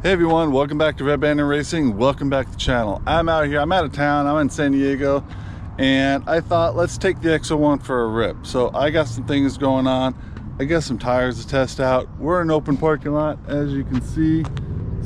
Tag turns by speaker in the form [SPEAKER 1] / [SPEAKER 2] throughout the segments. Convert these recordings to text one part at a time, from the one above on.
[SPEAKER 1] Hey everyone, welcome back to Redbanditracing. Welcome back to the channel. I'm out here, I'm out of town, I'm in San Diego, and I thought let's take the XO-1 for a rip. So I got some things going on. I got some tires to test out. We're in an open parking lot, as you can see.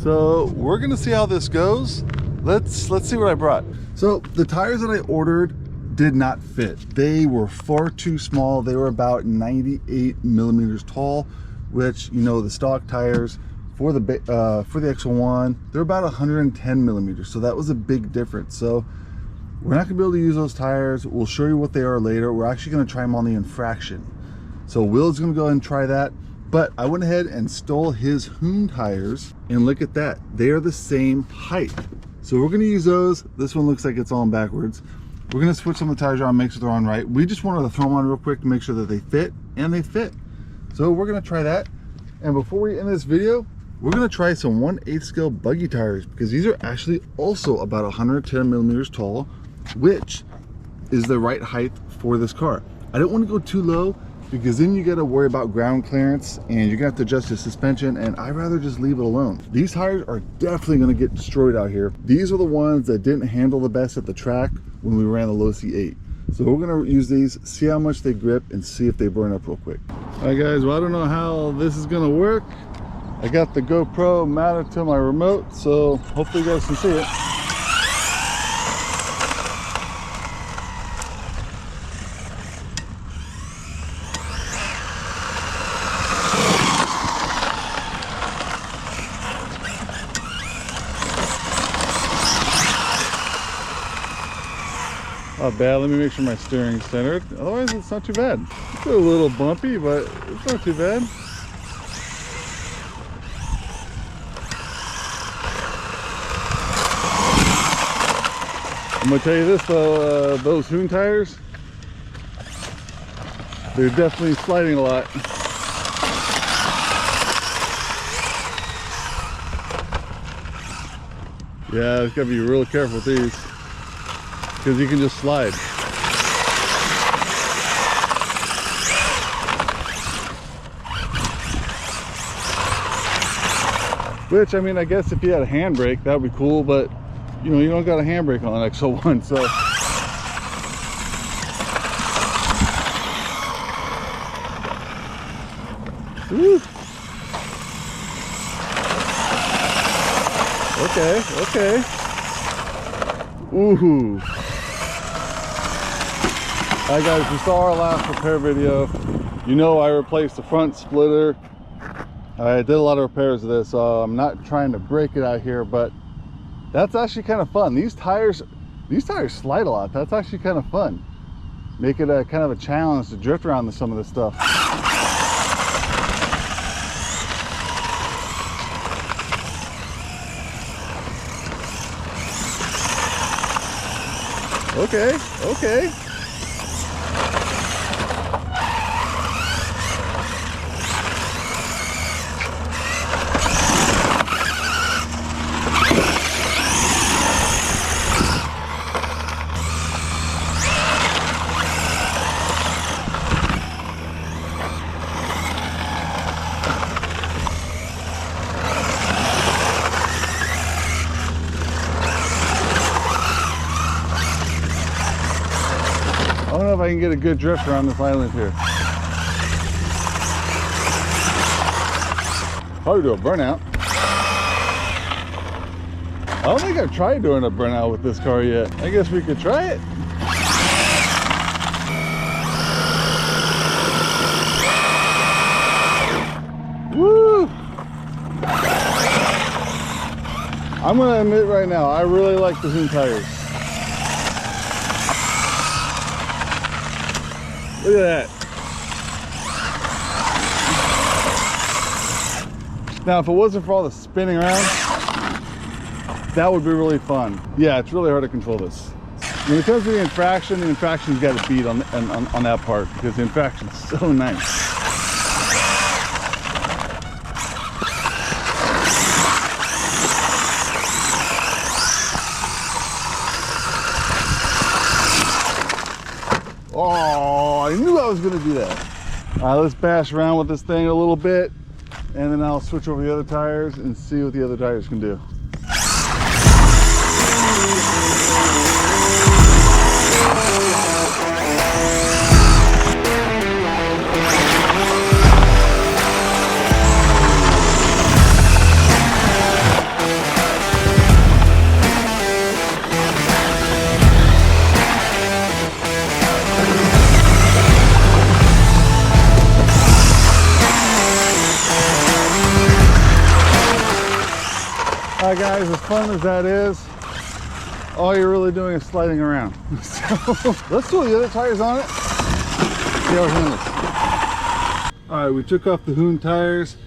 [SPEAKER 1] So we're gonna see how this goes. Let's see what I brought. So the tires that I ordered did not fit. They were far too small. They were about 98 millimeters tall, which, you know, the stock tires for the XO-1, they're about 110 millimeters. So that was a big difference. So we're not gonna be able to use those tires. We'll show you what they are later. We're actually gonna try them on the Infraction. So Will's gonna go ahead and try that. But I went ahead and stole his Hoon tires, and look at that. They are the same height. So we're gonna use those. This one looks like it's on backwards. We're gonna switch some of the tires around, make sure they're on right. We just wanted to throw them on real quick to make sure that they fit, and they fit. So we're gonna try that. And before we end this video, we're gonna try some 1/8 scale buggy tires, because these are actually also about 110 millimeters tall, which is the right height for this car. I don't want to go too low, because then you got to worry about ground clearance and you're gonna have to adjust the suspension, and I'd rather just leave it alone. These tires are definitely gonna get destroyed out here. These are the ones that didn't handle the best at the track when we ran the low C8. So we're gonna use these, see how much they grip, and see if they burn up real quick. All right guys, well, I don't know how this is gonna work. I got the GoPro mounted to my remote, so hopefully you guys can see it. Not bad. Let me make sure my steering's centered. Otherwise, it's not too bad. It's a little bumpy, but it's not too bad. I'm gonna tell you this though, those Hoon tires, they're definitely sliding a lot. Yeah, it's gotta be real careful with these, because you can just slide. Which, I mean, I guess if you had a handbrake, that would be cool, but you know, you don't got a handbrake on an XO-1, so. Woo. Okay. Ooh. Alright guys, you saw our last repair video. You know I replaced the front splitter. I did a lot of repairs of this, so I'm not trying to break it out here, but that's actually kind of fun. These tires slide a lot. That's actually kind of fun. Make it a kind of a challenge to drift around to some of this stuff. Okay. I don't know if I can get a good drift around this island here. Probably do a burnout. I don't think I've tried doing a burnout with this car yet. I guess we could try it. Woo! I'm gonna admit right now, I really like the Hoon tires. Look at that. Now, if it wasn't for all the spinning around, that would be really fun. Yeah, it's really hard to control this. When it comes to the Infraction's got a beat on that part, because the Infraction's so nice. Oh, I knew I was gonna do that. All right, let's bash around with this thing a little bit. and then I'll switch over the other tires and see what the other tires can do. Alright guys, as fun as that is, all you're really doing is sliding around. So let's throw the other tires on it, see how it handles. Alright, we took off the Hoon tires,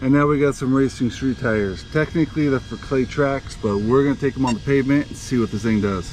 [SPEAKER 1] and now we got some racing street tires. Technically they're for clay tracks, but we're going to take them on the pavement and see what this thing does.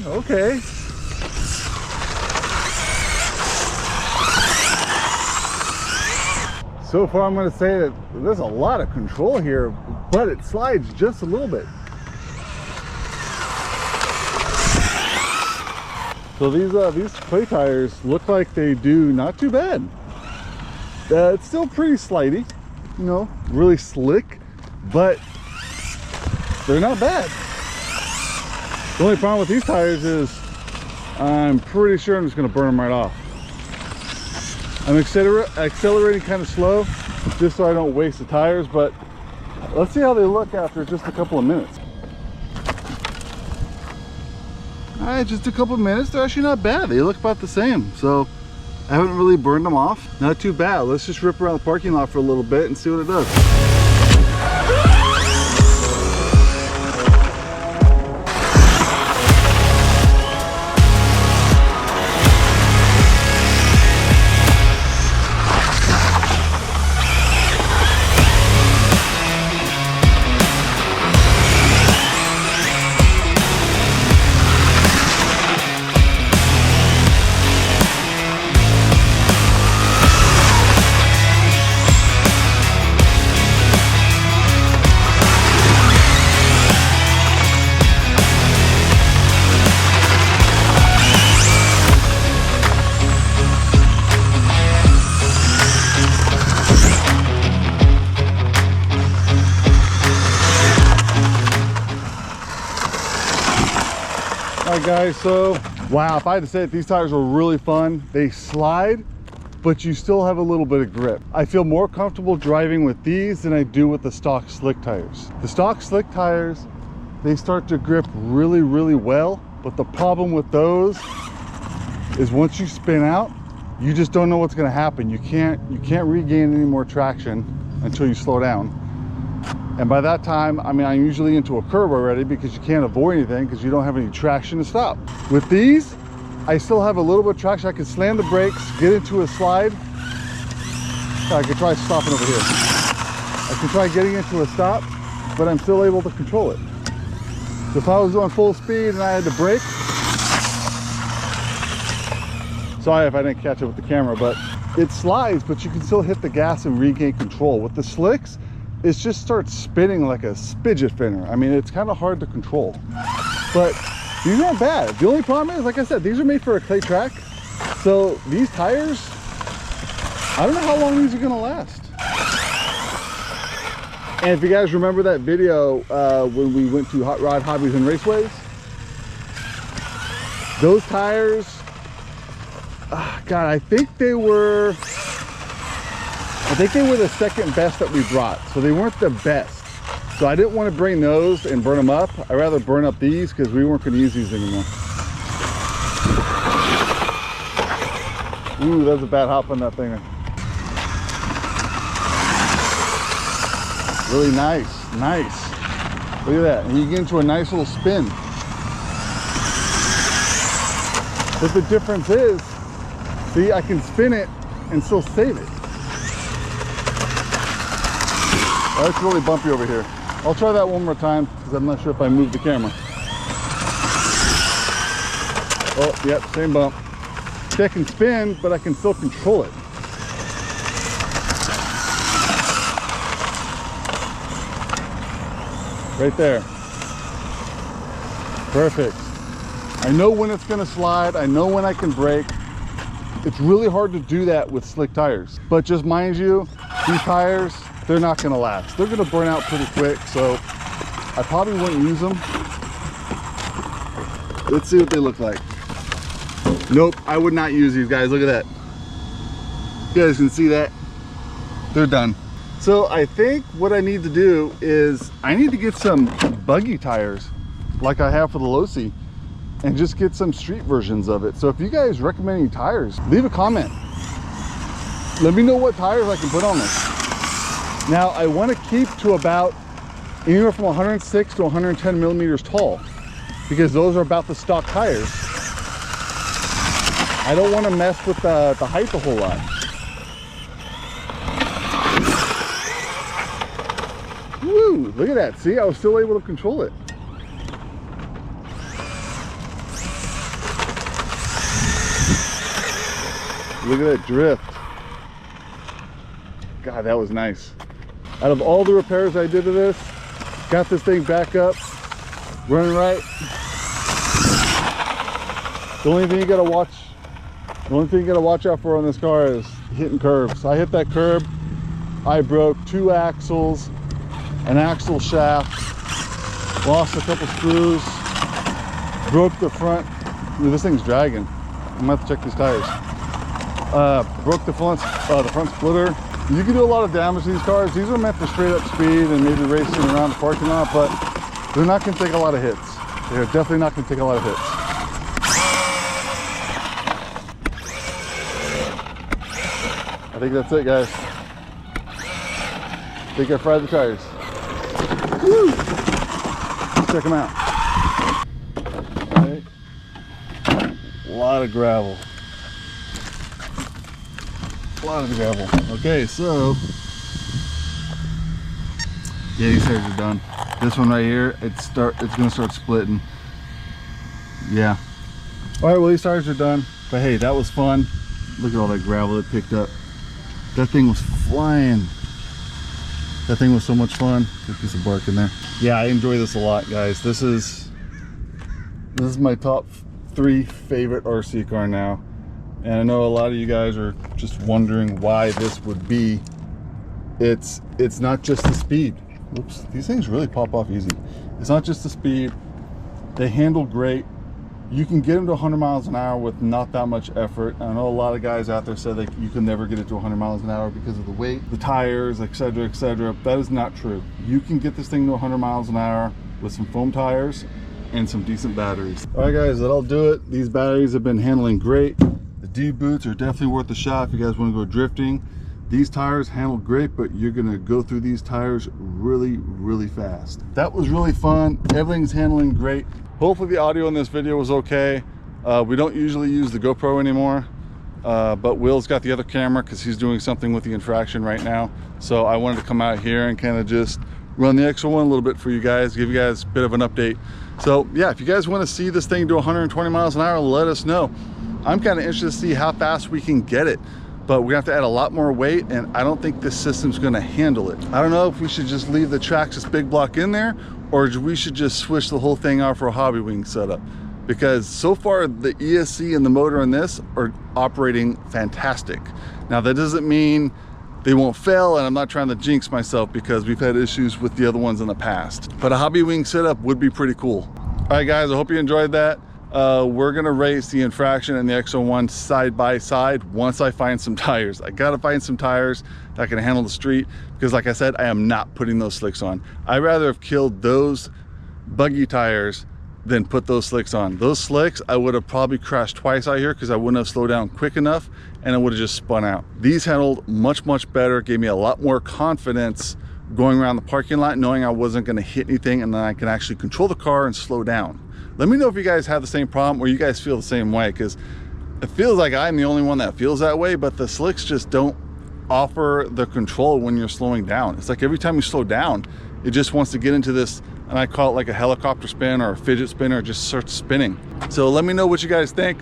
[SPEAKER 1] Okay. So far I'm going to say that there's a lot of control here, but it slides just a little bit. So these clay tires look like they do not too bad. It's still pretty slidey, you know, really slick, but they're not bad. The only problem with these tires is I'm pretty sure I'm just going to burn them right off. I'm accelerating kind of slow just so I don't waste the tires, but let's see how they look after just a couple of minutes. Alright, just a couple of minutes. They're actually not bad. They look about the same, so I haven't really burned them off. Not too bad. Let's just rip around the parking lot for a little bit and see what it does. Alright guys, so wow, if I had to say it, these tires are really fun. They slide, but you still have a little bit of grip. I feel more comfortable driving with these than I do with the stock slick tires. The stock slick tires, they start to grip really, really well, but the problem with those is once you spin out, you just don't know what's going to happen. You can't regain any more traction until you slow down. And by that time, I mean, I'm usually into a curb already because you can't avoid anything because you don't have any traction to stop. With these, I still have a little bit of traction. I can slam the brakes, get into a slide. I could try stopping over here. I can try getting into a stop, but I'm still able to control it. So if I was on full speed and I had to brake, sorry if I didn't catch it with the camera, but it slides, but you can still hit the gas and regain control. With the slicks, it just starts spinning like a fidget spinner. I mean, it's kind of hard to control, but these aren't bad. The only problem is, like I said, these are made for a clay track. So these tires, I don't know how long these are gonna last. And if you guys remember that video when we went to Hot Rod Hobbies and Raceways, those tires, God, I think they were the second best that we brought. So they weren't the best. So I didn't want to bring those and burn them up. I'd rather burn up these because we weren't going to use these anymore. Ooh, that's a bad hop on that thing. Really nice, nice. Look at that. And you get into a nice little spin. But the difference is, see, I can spin it and still save it. That's really bumpy over here. I'll try that one more time because I'm not sure if I moved the camera. Oh, yep, same bump. I can spin, but I can still control it. Right there. Perfect. I know when it's gonna slide. I know when I can brake. It's really hard to do that with slick tires. But just mind you, these tires, they're not gonna last. They're gonna burn out pretty quick, so I probably wouldn't use them. Let's see what they look like. Nope, I would not use these guys. Look at that. You guys can see that. They're done. So I think what I need to do is I need to get some buggy tires like I have for the Losi and just get some street versions of it. So if you guys recommend any tires, leave a comment. Let me know what tires I can put on this. Now I want to keep to about anywhere from 106 to 110 millimeters tall because those are about the stock tires. I don't want to mess with the height a whole lot. Woo, look at that. See, I was still able to control it. Look at that drift. God, that was nice. Out of all the repairs I did to this, got this thing back up, running right. The only thing you gotta watch out for on this car is hitting curbs. I hit that curb, I broke 2 axles, an axle shaft, lost a couple screws, broke the front. Ooh, this thing's dragging. I'm gonna have to check these tires. Broke the front splitter. You can do a lot of damage to these cars. These are meant for straight up speed and maybe racing around the parking lot, but they're not gonna take a lot of hits. They're definitely not gonna take a lot of hits. I think that's it, guys. I think I fried the tires. Woo! Let's check them out. Okay. A lot of gravel. A lot of gravel. Okay, so yeah, these tires are done. This one right here, it's gonna start splitting. Yeah. All right, well, these tires are done. But hey, that was fun. Look at all that gravel it picked up. That thing was flying. That thing was so much fun. Good piece of bark in there. Yeah, I enjoy this a lot, guys. This is my top 3 favorite RC car now. And I know a lot of you guys are just wondering why this would be. It's not just the speed. Oops, these things really pop off easy. It's not just the speed. They handle great. You can get them to 100 miles an hour with not that much effort. I know a lot of guys out there said that you can never get it to 100 miles an hour because of the weight, the tires, etc., etc. That is not true. You can get this thing to 100 miles an hour with some foam tires and some decent batteries. All right, guys, that'll do it. These batteries have been handling great. The D boots are definitely worth a shot if you guys want to go drifting. These tires handle great, but you're gonna go through these tires really, really fast. That was really fun. Everything's handling great. Hopefully the audio in this video was okay. We don't usually use the GoPro anymore, but Will's got the other camera because he's doing something with the Infraction right now. So I wanted to come out here and kind of just run the XO-1 a little bit for you guys, give you guys a bit of an update. So yeah, if you guys want to see this thing do 120 miles an hour, let us know. I'm kind of interested to see how fast we can get it, but we're gonna have to add a lot more weight, and I don't think this system's gonna handle it. I don't know if we should just leave the Traxxas big block in there, or we should just switch the whole thing out for a hobby wing setup, because so far the ESC and the motor on this are operating fantastic. Now that doesn't mean they won't fail, and I'm not trying to jinx myself because we've had issues with the other ones in the past, but a hobby wing setup would be pretty cool. All right, guys, I hope you enjoyed that. We're gonna race the Infraction and the XO-1 side by side once I find some tires. I gotta find some tires that can handle the street, because like I said, I am not putting those slicks on. I'd rather have killed those buggy tires than put those slicks on. Those slicks, I would have probably crashed twice out here because I wouldn't have slowed down quick enough and I would have just spun out. These handled much, much better, gave me a lot more confidence going around the parking lot, knowing I wasn't gonna hit anything, and then I can actually control the car and slow down. Let me know if you guys have the same problem or you guys feel the same way, because it feels like I'm the only one that feels that way, but the slicks just don't offer the control when you're slowing down. It's like every time you slow down, it just wants to get into this, and I call it like a helicopter spin or a fidget spinner, just starts spinning. So let me know what you guys think.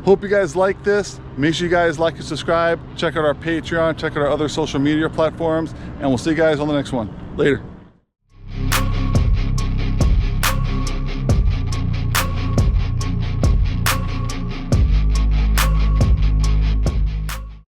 [SPEAKER 1] Hope you guys like this. Make sure you guys like and subscribe. Check out our Patreon, check out our other social media platforms, and we'll see you guys on the next one. Later.